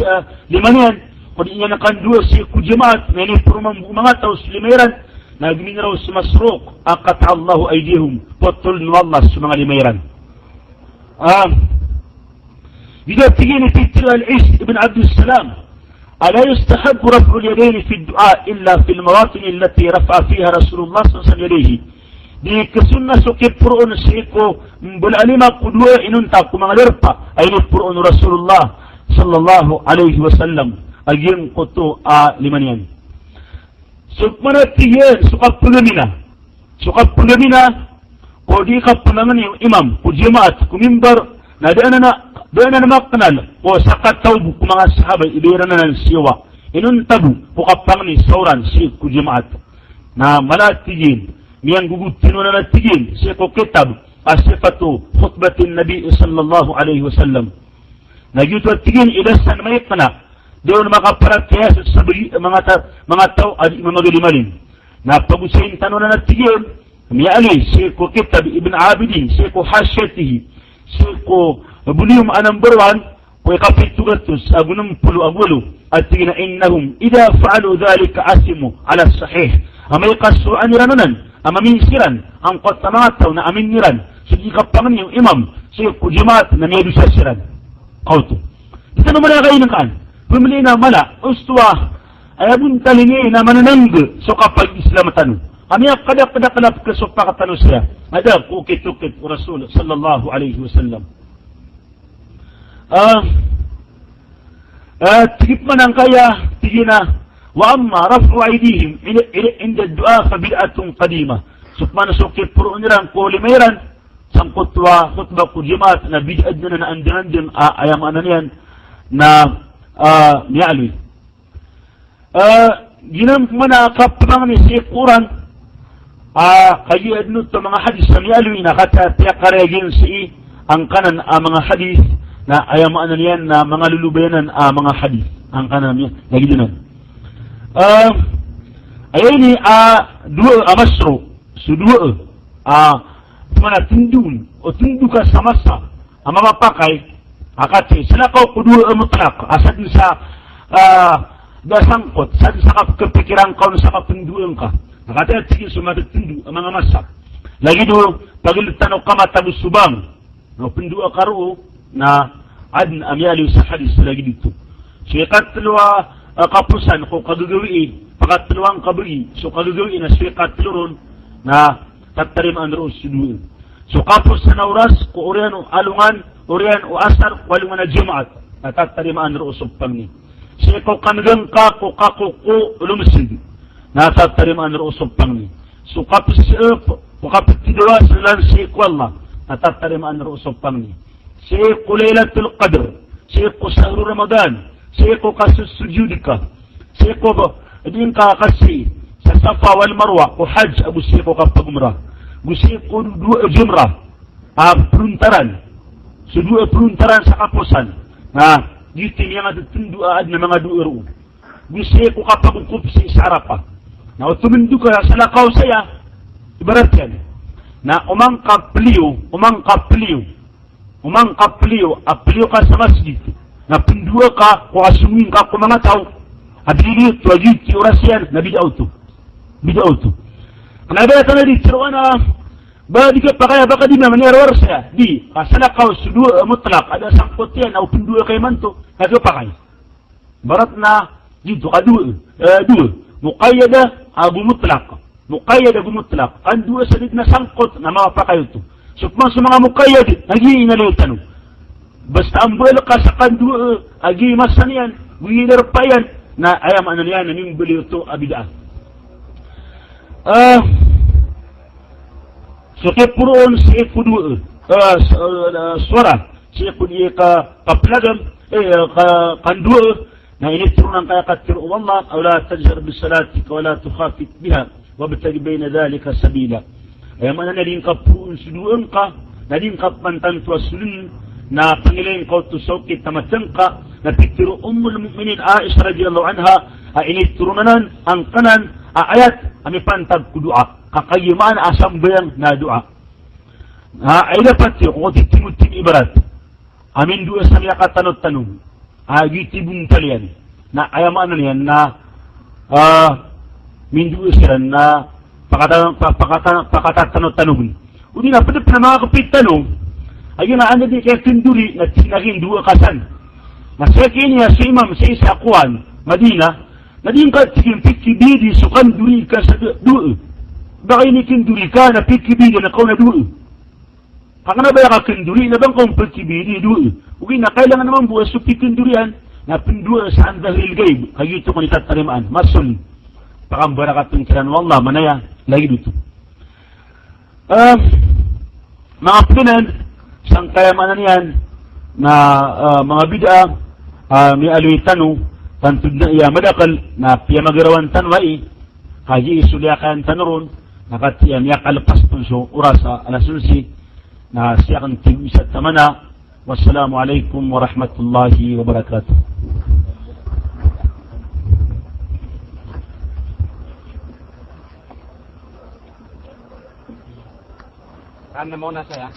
limanian kodi nya nakan dua si ku jemaat ini peru mga taus limeran nagmin raw si Masruq, aqata Allahu aydihum, potol ni Allah sa mga limayran. بذاته في العيس ابن عبد السلام ألا يستحب رفع اليدين في الدعاء إلا في المواطن التي رفع فيها رسول الله صلى الله عليه وسلم يديه دي كسنة سكي فرؤون سيكو بالعلمة قدوة إنون تاكو مغلرفة أين فرؤون رسول الله صلى الله عليه وسلم أجين قطو لمن يعني سكمنا تيين سقب لمنا قدي قب لمن إمام وجماعة كمنبر Doon na makkanal o sakat tawbu ku mga sahabay ibira na ng siwa. Inun tabu pukapang ni sauran si kujimaat. Na malatigin, miyang gugutin na natigin si ko kitab asifatu khutbatin Nabi sallallahu alaihi wasallam. Nagyuto at tigin ilasan may kana. Doon makaparataya sa sabri mga tao at mamagalimalin. Na pagusayin tanong na natigin, miyali si ko kitab ibn Abidin, si ko hasyatihi, si ko Bulium number 1 ويقفتغتس أبنم بلو أولو أتينا إنهم إذا فعلوا ذلك عسموا على الصحيح أما يقصوا أن يرنن أما من سيرا أن قد تماتوا أمين نيران سيجي قبطغني إمام سيكو جماعت نميدو سيرا قوتو إذا مريا غيرن كان بملينا ملا أستوى أيابون تلينينا من ننج سوقف الإسلام تنو أمي قد قلب كسوقف تنو سيا هذا كوكي توكي رسول صلى الله عليه وسلم تجيب من أنقيا تجينا وأما رفع أيديهم عند الدعاء فبدعة قديمة سبحانه سوكي فرؤنيران قولي ميران سنقطوا خطبة قجمات نبيد أدننا أندن أيام أنانيان نا نعلوي جنم منا كبران سيقوران قجي أدنوت من حديث سميالوي نخطا تيقاري جنسي أنقنا من حديث na ayam anan yan na mga lulubayanan mga hadith ang kanam yan nagidinan ayini dua masro su dua mana tindun o tinduka sa masa mga pakay akati sila ko dua mutlak asad sa dasangkot sa kepikiran kau sa kapenduan ka akati at sige sumadat tindu mga masa lagi do pagilitan o kamatabu subang no pendua karu na adn amyali sa hadis lagi dito so ikatlwa kapusan ko kagagawi pakatlwang kabri so kagagawi na so ikatluron na tatarim ang roos suduin so kapus na oras ko oriano alungan orian o asar walungan na jumaat na tatarim ang roos upang ni so ikaw kanagang ka ko lumisid na tatarim ang roos upang ni so kapus tidwa sa lansi ko Allah na tatarim ang roos upang ni سيق ليلة القدر سيق شهر رمضان سيق قص السجودك سيق دينك قصي الصفا والمروة وحج أبو سيق قف جمرة وسيق دو جمرة برونتران سدو برونتران سقفوسان جيتين yang ada tundu adna mga duiro وسيق قف قبسي سعرفة وتمن duka salah kau saya ibaratkan umang kaplio ka sa masjid na pendua ka kung asungin ka kung mga tao abili ito ajiti orasyan na bid'ah to kanabaya ka na dito ba di ka pa kaya baka di naman yarwar siya di kasala ka sudu mutlak ada sangkot yan o pendua kay man to nagpakay barat na dito ka dua muqayyada abu mutlak ang dua sa na sangkot na mapakay ito Sukma sa mga mukayyad, agi inalitan. Basta ang buwelo ka sa kandu, agi masan yan, wiler pa yan, na ayam ano yan, naming buli ito abida. So kaya puroon si Ekudu, suara, si Ekudu kaplagam, kandu, na initrunan kaya katiru Allah, wala tajhar bisalatika, wala tukhafit biha, wabtagi bayna dhalika sabila. Ay mana nading kapuun suduan ka, nading kapantan tuwasulun na pangilayin ka tusokit na matangka na pitiro ummul mu'minin Aisha radiyallahu anha initurunan ang kanan ayat ami pantag kudua kakayimaan asambayang na dua. Ay dapat yun kung titimutin ibarat amin dua sa niya katanot-tanong agitibong talian na ayamaan na yan na min dua sila na pakatatanong. Udi na pwede na mga kapit tanong, ayun na ano di kaya tinduli na tinagin dua kasan. Nasaki niya si imam sa isa kuan, Madina, na din ka tikipikibidi sukan duri ka sa dua. Baka ini kinduri ka na pikibidi na kau na dua. Kaka na ba ka kinduri na bang kung pikibidi dua. Ugi na kailangan naman buwas su pikindurian na pindua sa andahil gaib. Kayo ito kung itatarimaan. Masul. Pakambara ka pingkiran. Wallah, manaya. Lagi dito. Mga pinan, sang kayamanan yan na mga bida, may aluy tanong, tantud na iya madakal, na piya magarawan tanwai, kaji isuliakan tanoron, nakatiyan niya kalapas punso, urasa, alasunsi, na siya kang tiwisat tamana. Wassalamualaikum warahmatullahi wabarakatuh. Kan muna saya.